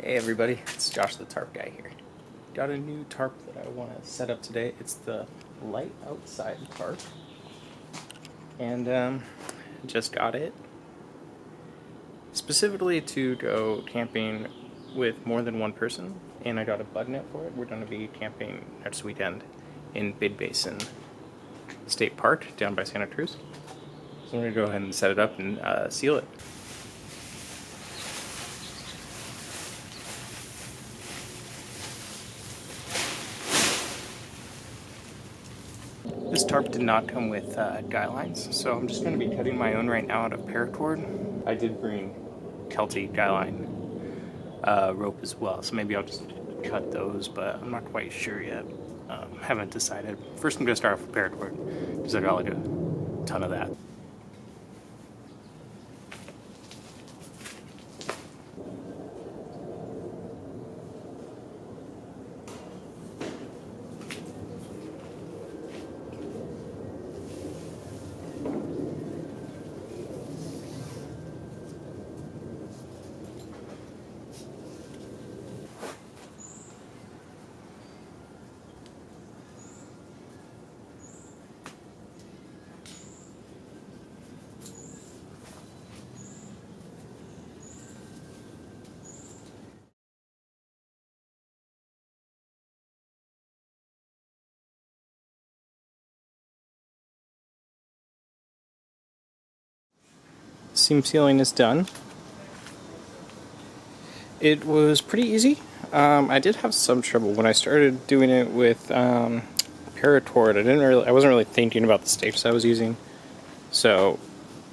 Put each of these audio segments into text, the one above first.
Hey everybody, it's Josh the Tarp guy here. Got a new tarp that I want to set up today. It's the Light Outside tarp. And just got it specifically to go camping with more than one person. And I got a bud net for it. We're going to be camping next weekend in Big Basin State Park down by Santa Cruz. So I'm going to go ahead and set it up and seal it. This tarp did not come with guy lines, so I'm just going to be cutting my own right now out of paracord. I did bring Kelty guy line rope as well, so maybe I'll just cut those, but I'm not quite sure yet. Haven't decided. First I'm going to start off with paracord, because I got like a ton of that. Seam sealing is done. It was pretty easy. I did have some trouble when I started doing it with paracord. I wasn't really thinking about the stakes I was using, so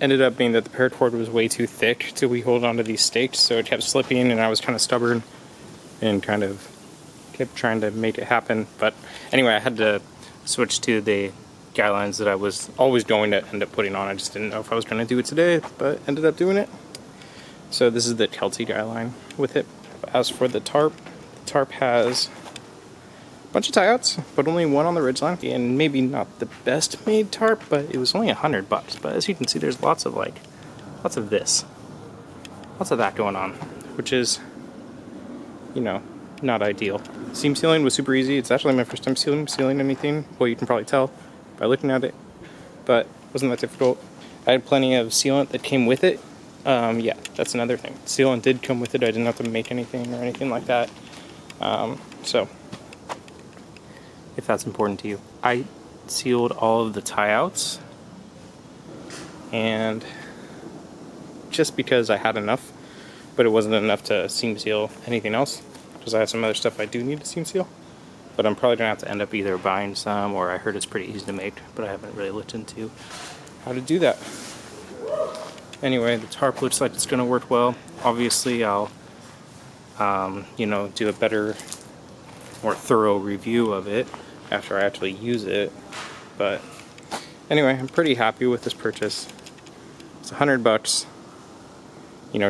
ended up being that the paracord was way too thick to hold onto these stakes, so it kept slipping, and I was kind of stubborn and kind of kept trying to make it happen. But anyway, I had to switch to the guy lines that I was always going to end up putting on. I just didn't know if I was going to do it today, but ended up doing it. So this is the Kelty guy line with it. As for the tarp has a bunch of tie-outs, but only one on the ridgeline, and maybe not the best made tarp, but it was only $100. But as you can see, there's lots of that going on, which is, you know, not ideal. Seam sealing was super easy. It's actually my first time sealing anything. Well, you can probably tell by looking at it, but it wasn't that difficult. I had plenty of sealant that came with it. Yeah, that's another thing. Sealant did come with it. I didn't have to make anything or anything like that. So, if that's important to you. I sealed all of the tie-outs, and just because I had enough, but it wasn't enough to seam seal anything else, because I have some other stuff I do need to seam seal. But I'm probably going to have to end up either buying some, or I heard it's pretty easy to make, but I haven't really looked into how to do that. Anyway, the tarp looks like it's going to work well. Obviously, I'll, do a better, more thorough review of it after I actually use it. But anyway, I'm pretty happy with this purchase. It's $100.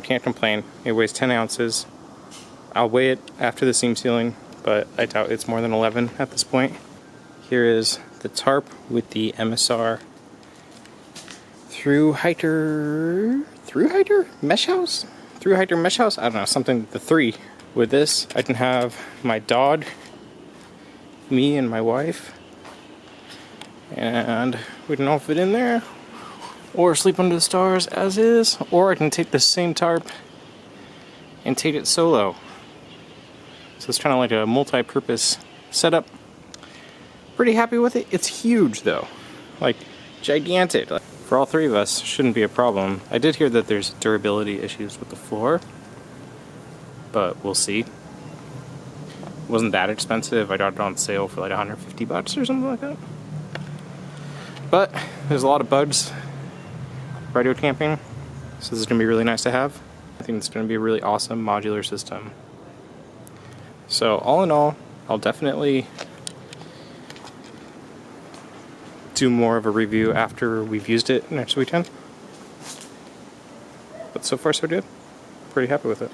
Can't complain. It weighs 10 ounces. I'll weigh it after the seam sealing, but I doubt it's more than 11 at this point. Here is the tarp with the MSR Thru-Hiker Mesh House? Thru-Hiker Mesh House? I don't know, something, the 3. With this, I can have my dog, me, and my wife, and we can all fit in there, or sleep under the stars as is, or I can take the same tarp and take it solo. So it's kind of like a multi-purpose setup. Pretty happy with it. It's huge though, like gigantic. For all three of us, shouldn't be a problem. I did hear that there's durability issues with the floor, but we'll see. It wasn't that expensive. I got it on sale for like $150 or something like that. But there's a lot of bugs radio camping, so this is gonna be really nice to have. I think it's gonna be a really awesome modular system. So all in all, I'll definitely do more of a review after we've used it next weekend. But so far so good. Pretty happy with it.